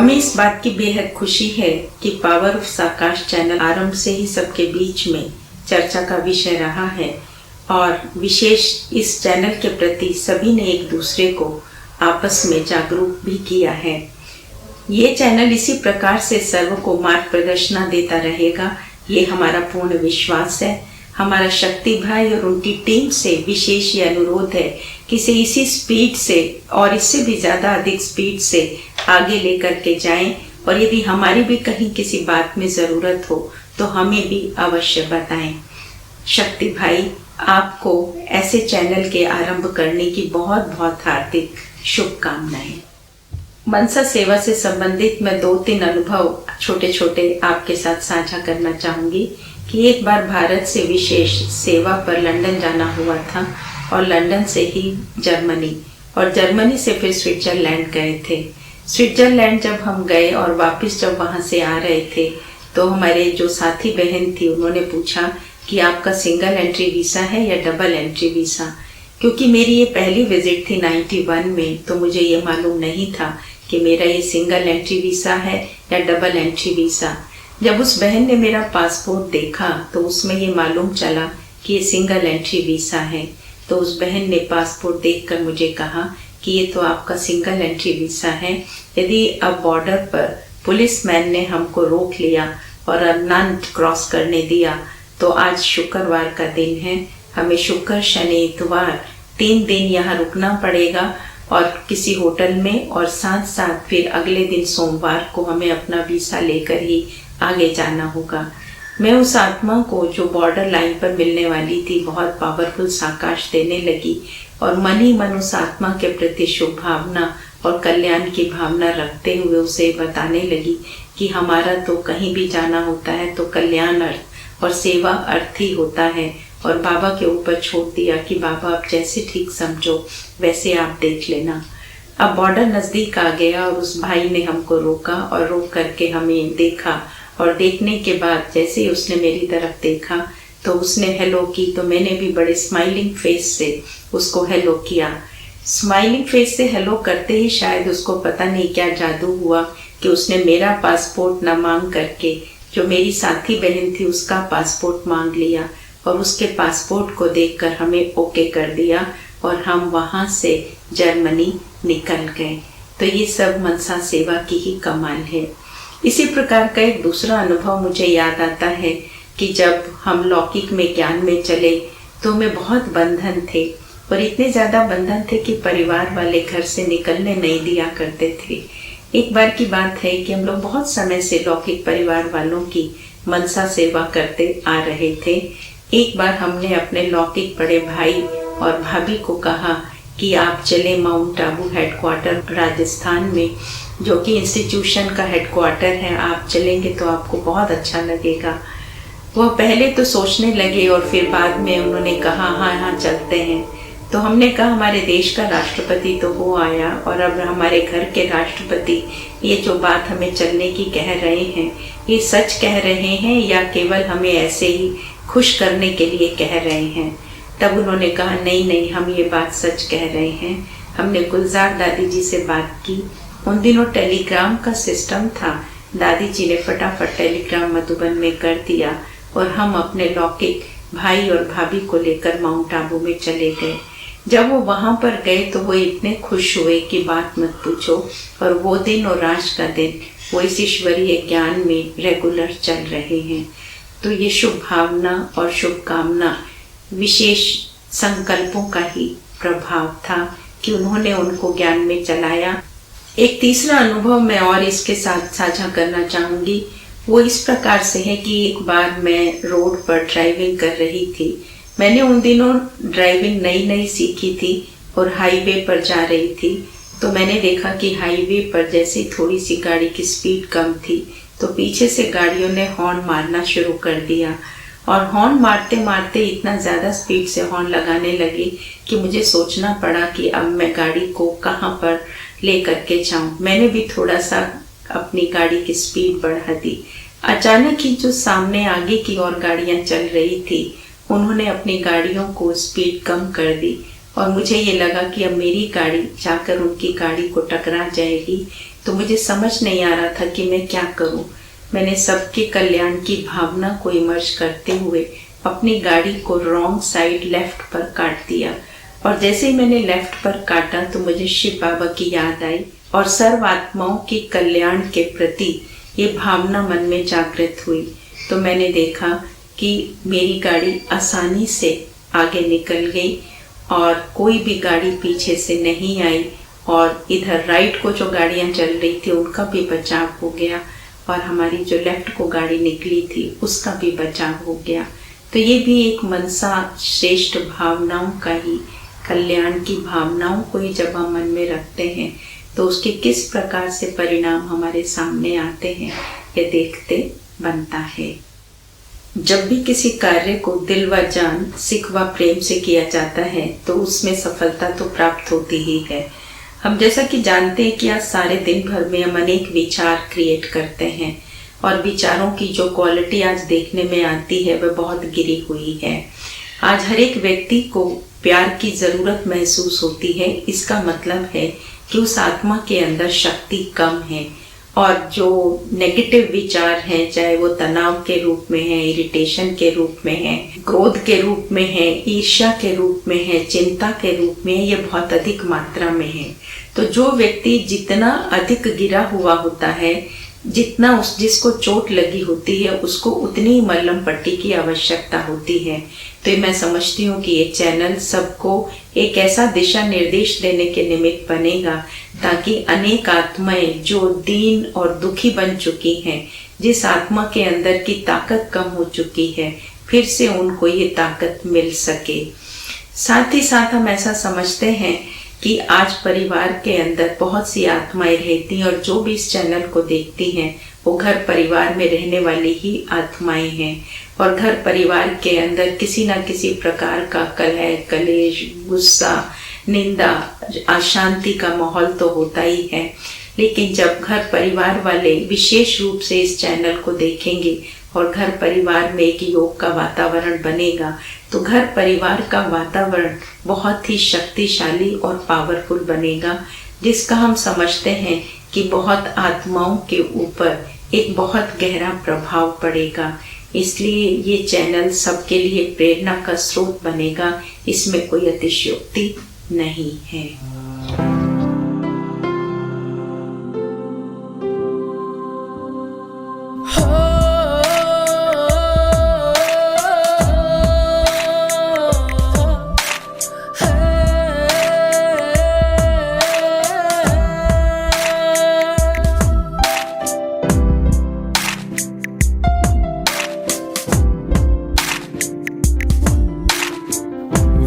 हमें इस बात की बेहद खुशी है कि पावर ऑफ साकाश चैनल आरंभ से ही सबके बीच में चर्चा का विषय रहा है और विशेष इस चैनल के प्रति सभी ने एक दूसरे को आपस में जागरूक भी किया है। ये चैनल इसी प्रकार से सर्व को मार्ग प्रदर्शना देता रहेगा, ये हमारा पूर्ण विश्वास है। हमारा शक्ति भाई और उनकी टीम से विशेष ये अनुरोध है कि इसे इसी स्पीड से और इससे भी ज़्यादा अधिक स्पीड से आगे लेकर के जाएं और यदि हमारी भी कहीं किसी बात में ज़रूरत हो तो हमें भी अवश्य बताएं। शक्ति भाई, आपको ऐसे चैनल के आरंभ करने की बहुत बहुत हार्दिक शुभकामनाएं। मनसा सेवा से संबंधित मैं 2-3 अनुभव छोटे छोटे आपके साथ साझा करना चाहूँगी कि एक बार भारत से विशेष सेवा पर लंदन जाना हुआ था और लंदन से ही जर्मनी और जर्मनी से फिर स्विट्जरलैंड गए थे। स्विट्जरलैंड जब हम गए और वापस जब वहाँ से आ रहे थे तो हमारे जो साथी बहन थी उन्होंने पूछा कि आपका सिंगल एंट्री वीज़ा है या डबल एंट्री वीज़ा। क्योंकि मेरी ये पहली विजिट थी 91 में, तो मुझे ये मालूम नहीं था कि मेरा ये सिंगल एंट्री वीज़ा है या डबल एंट्री वीज़ा। जब उस बहन ने मेरा पासपोर्ट देखा तो उसमें ये मालूम चला कि ये सिंगल एंट्री वीज़ा है। तो उस बहन ने पासपोर्ट देखकर मुझे कहा कि ये तो आपका सिंगल एंट्री वीज़ा है। यदि अब बॉर्डर पर पुलिसमैन ने हमको रोक लिया और अब ना क्रॉस करने दिया तो आज शुक्रवार का दिन है, हमें शुक्र शनि इतवार 3 दिन यहाँ रुकना पड़ेगा और किसी होटल में, और साथ साथ फिर अगले दिन सोमवार को हमें अपना वीज़ा लेकर ही आगे जाना होगा। मैं उस आत्मा को जो बॉर्डर लाइन पर मिलने वाली थी बहुत पावरफुल साकाश देने लगी और मन ही मन उस आत्मा के प्रति शुभ भावना और कल्याण की भावना रखते हुए उसे बताने लगी कि हमारा तो कहीं भी जाना होता है तो कल्याण अर्थ और सेवा अर्थ ही होता है, और बाबा के ऊपर छोड़ दिया कि बाबा आप जैसे ठीक समझो वैसे आप देख लेना। अब बॉर्डर नज़दीक आ गया और उस भाई ने हमको रोका और रोक करके हमें देखा और देखने के बाद जैसे ही उसने मेरी तरफ देखा तो उसने हेलो की, तो मैंने भी बड़े स्माइलिंग फेस से उसको हेलो किया। स्माइलिंग फेस से हेलो करते ही शायद उसको पता नहीं क्या जादू हुआ कि उसने मेरा पासपोर्ट न मांग करके जो मेरी साथी बहन थी उसका पासपोर्ट मांग लिया और उसके पासपोर्ट को देखकर हमें ओके कर दिया और हम वहाँ से जर्मनी निकल गए। तो ये सब मनसा सेवा की ही कमाल है। इसी प्रकार का एक दूसरा अनुभव मुझे याद आता है कि जब हम लौकिक में ज्ञान में चले तो में बहुत बंधन थे और इतने ज़्यादा बंधन थे कि परिवार वाले घर से निकलने नहीं दिया करते थे। एक बार की बात है कि हम लोग बहुत समय से लौकिक परिवार वालों की मनसा सेवा करते आ रहे थे। एक बार हमने अपने लौकिक बड़े भाई और भाभी को कहा कि आप चले माउंट आबू हेडक्वार्टर राजस्थान में, जो कि इंस्टीट्यूशन का हेडक्वार्टर है, आप चलेंगे तो आपको बहुत अच्छा लगेगा। वह पहले तो सोचने लगे और फिर बाद में उन्होंने कहा हाँ हाँ चलते हैं। तो हमने कहा हमारे देश का राष्ट्रपति तो वो आया और अब हमारे घर के राष्ट्रपति ये जो बात हमें चलने की कह रहे हैं ये सच कह रहे हैं या केवल हमें ऐसे ही खुश करने के लिए कह रहे हैं। तब उन्होंने कहा नहीं नहीं, हम ये बात सच कह रहे हैं। हमने गुलजार दादी जी से बात की। उन दिनों टेलीग्राम का सिस्टम था, दादी जी ने फटाफट टेलीग्राम मधुबन में कर दिया और हम अपने लौकिक भाई और भाभी को लेकर माउंट आबू में चले गए। जब वो वहाँ पर गए तो वो इतने खुश हुए कि बात मत पूछो, और वो दिन और आज का दिन वो इस ईश्वरीय ज्ञान में रेगुलर चल रहे हैं। तो ये शुभ भावना और शुभकामना विशेष संकल्पों का ही प्रभाव था कि उन्होंने उनको ज्ञान में चलाया। एक तीसरा अनुभव मैं और इसके साथ साझा करना चाहूँगी। वो इस प्रकार से है कि एक बार मैं रोड पर ड्राइविंग कर रही थी। मैंने उन दिनों ड्राइविंग नई नई सीखी थी और हाईवे पर जा रही थी। तो मैंने देखा कि हाईवे पर जैसे थोड़ी सी गाड़ी की स्पीड कम थी तो पीछे से गाड़ियों ने हॉर्न मारना शुरू कर दिया और हॉर्न मारते मारते इतना ज़्यादा स्पीड से हॉर्न लगाने लगे कि मुझे सोचना पड़ा कि अब मैं गाड़ी को कहाँ पर ले करके जाऊँ। मैंने भी थोड़ा सा अपनी गाड़ी की स्पीड बढ़ा दी। अचानक ही जो सामने आगे की ओर गाड़ियाँ चल रही थी उन्होंने अपनी गाड़ियों को स्पीड कम कर दी और मुझे ये लगा कि अब मेरी गाड़ी जाकर उनकी गाड़ी को टकरा जाएगी। तो मुझे समझ नहीं आ रहा था कि मैं क्या करूं। मैंने सबके कल्याण की भावना को इमर्ज करते हुए अपनी गाड़ी को रॉन्ग साइड लेफ्ट पर काट दिया, और जैसे ही मैंने लेफ्ट पर काटा तो मुझे शिव बाबा की याद आई और सर्व आत्माओं के कल्याण के प्रति ये भावना मन में जागृत हुई। तो मैंने देखा कि मेरी गाड़ी आसानी से आगे निकल गई और कोई भी गाड़ी पीछे से नहीं आई, और इधर राइट को जो गाड़ियां चल रही थी उनका भी बचाव हो गया, और हमारी जो लेफ्ट को गाड़ी निकली थी उसका भी बचाव हो गया। तो ये भी एक मनसा श्रेष्ठ भावनाओं का ही, कल्याण की भावनाओं को ही जब हम मन में रखते हैं तो उसके किस प्रकार से परिणाम हमारे सामने आते हैं ये देखते बनता है। जब भी किसी कार्य को दिल व जान, सिख व प्रेम से किया जाता है तो उसमें सफलता तो प्राप्त होती ही है। हम जैसा कि जानते हैं कि आज सारे दिन भर में हम अनेक विचार क्रिएट करते हैं, और विचारों की जो क्वालिटी आज देखने में आती है वह बहुत गिरी हुई है। आज हर एक व्यक्ति को प्यार की ज़रूरत महसूस होती है। इसका मतलब है कि उस आत्मा के अंदर शक्ति कम है, और जो नेगेटिव विचार हैं, चाहे वो तनाव के रूप में है, इरिटेशन के रूप में है, क्रोध के रूप में है, ईर्ष्या के रूप में है, चिंता के रूप में है, ये बहुत अधिक मात्रा में है। तो जो व्यक्ति जितना अधिक गिरा हुआ होता है, जितना जिसको चोट लगी होती है, उसको उतनी मलहम पट्टी की आवश्यकता होती है। तो मैं समझती हूँ कि ये चैनल सबको एक ऐसा दिशा निर्देश देने के निमित्त बनेगा ताकि अनेक आत्माएं जो दीन और दुखी बन चुकी हैं, जिस आत्मा के अंदर की ताकत कम हो चुकी है, फिर से उनको ये ताकत मिल सके। साथ ही साथ हम ऐसा समझते हैं कि आज परिवार के अंदर बहुत सी आत्माएं रहती हैं, और जो भी इस चैनल को देखती हैं वो घर परिवार में रहने वाली ही आत्माएं हैं, और घर परिवार के अंदर किसी न किसी प्रकार का कलह, कलेश, गुस्सा, निंदा, अशांति का माहौल तो होता ही है। लेकिन जब घर परिवार वाले विशेष रूप से इस चैनल को देखेंगे और घर परिवार में एक योग का वातावरण बनेगा, तो घर परिवार का वातावरण बहुत ही शक्तिशाली और पावरफुल बनेगा, जिसका हम समझते हैं कि बहुत आत्माओं के ऊपर एक बहुत गहरा प्रभाव पड़ेगा। इसलिए ये चैनल सबके लिए प्रेरणा का स्रोत बनेगा, इसमें कोई अतिशयोक्ति नहीं है।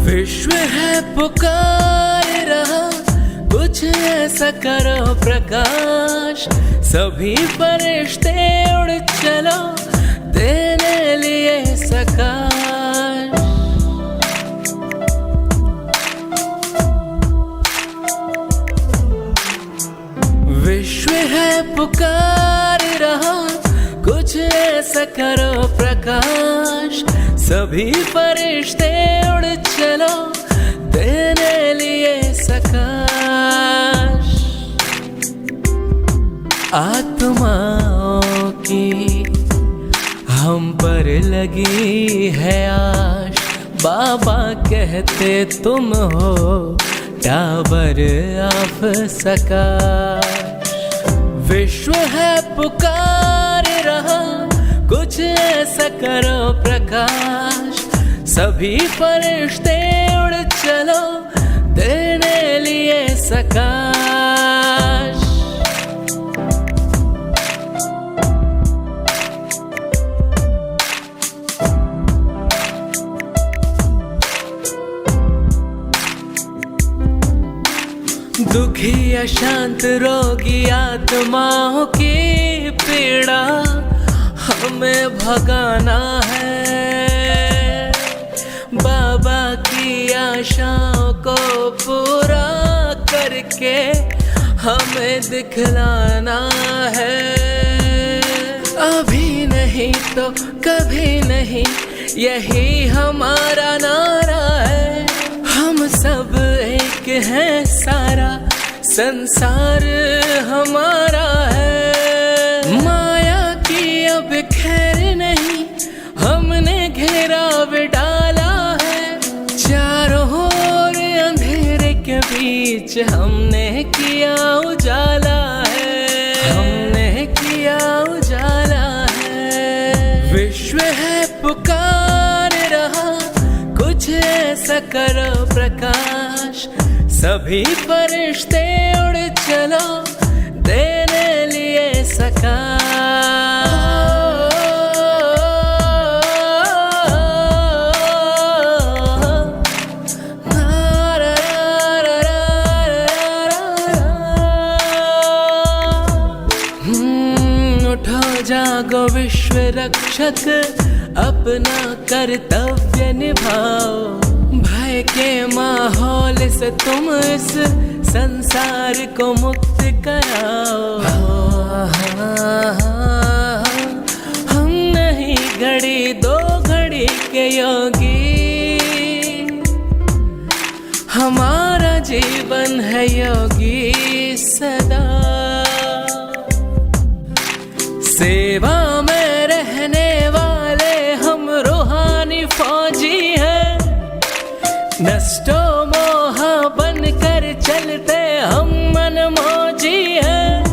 विश्व है पुकार रहा, कुछ ऐसा करो प्रकाश, सभी फरिश्ते उड़ चलो देने लिए सकाश। विश्व है पुकार रहा, कुछ ऐसा करो प्रकाश, सभी फरिश्ते उड़ चलो देने लिए सकाश। आत्माओं की हम पर लगी है आश, बाबा कहते तुम हो टावर ऑफ सकाश। विश्व है पुकार रहा, कुछ ऐसा करो प्रकाश, सभी फरिश्ते उड़ चलो देने लिए सकाश। दुखी अशांत रोगी आत्माओं की पीड़ा हमें भगाना है, बाबा की आशाओं को पूरा करके हमें दिखलाना है। अभी नहीं तो कभी नहीं, यही हमारा नारा है। हम सब एक हैं, सारा संसार हमारा है। माया की अब खैर नहीं, हमने घेराव डाला है। चारों ओर अंधेरे के बीच हमने किया उजाला है, हमने किया उजाला है। विश्व है पुकार रहा, कुछ ऐसा करो प्रकाश। सभी फरिश्ते उड़ चलो, देने लिए सकाश। उठो जागो विश्व रक्षक, अपना कर्तव्य निभाओ। भय के माहौल से तुम इस संसार को मुक्त कराओ। हम नहीं घड़ी दो घड़ी के योगी, हमारा जीवन है योगी सदा। सेवा में रहने वाले हम रूहानी फौजी हैं। नष्टो मोह बन कर चलते हम मनमौजी हैं।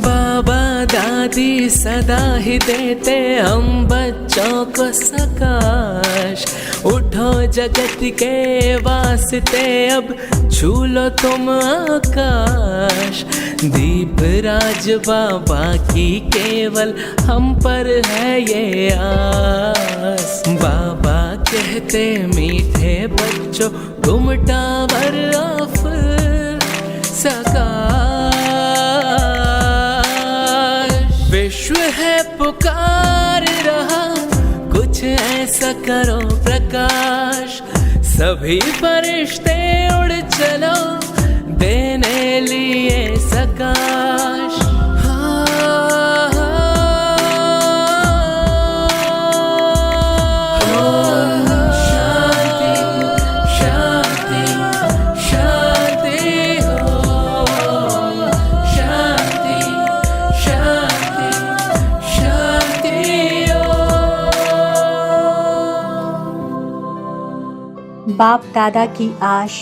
बाबा दादी सदा ही देते हम बच्चों को सकाश। उठो जगत के वास्ते अब छू लो तुम आकाश। दीप राज बाबा की केवल हम पर है ये आस। बाबा कहते मीठे बच्चों तुम टावर ऑफ सकाश। विश्व है पुकार रहा, कुछ ऐसा करो प्रकाश। सभी फरिश्ते उड़ चलो, देने लिए सकाश। शांति शांति शांति हो, शांति शांति शांति हो। बाप दादा की आश,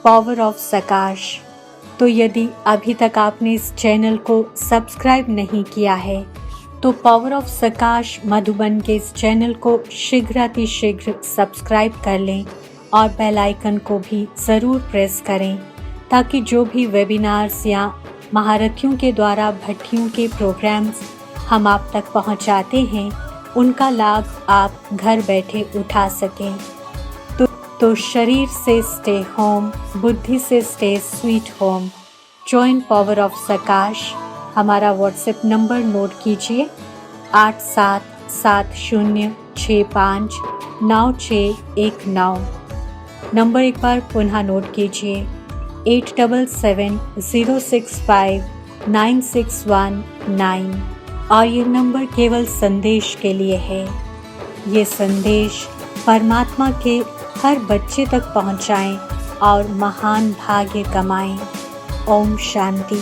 पावर ऑफ सकाश। तो यदि अभी तक आपने इस चैनल को सब्सक्राइब नहीं किया है तो पावर ऑफ सकाश मधुबन के इस चैनल को शीघ्र सब्सक्राइब कर लें और बेल आइकन को भी ज़रूर प्रेस करें, ताकि जो भी वेबिनार्स या महारथियों के द्वारा भट्टियों के प्रोग्राम्स हम आप तक पहुंचाते हैं उनका लाभ आप घर बैठे उठा सकें। तो शरीर से स्टे होम, बुद्धि से stay sweet home. Join power of Sakash. हमारा व्हाट्सएप नंबर नोट कीजिए 8770659619। नंबर एक बार पुनः नोट कीजिए 8770659619। और ये नंबर केवल संदेश के लिए है। ये संदेश परमात्मा के हर बच्चे तक पहुंचाएं और महान भाग्य कमाएं। ओम शांति।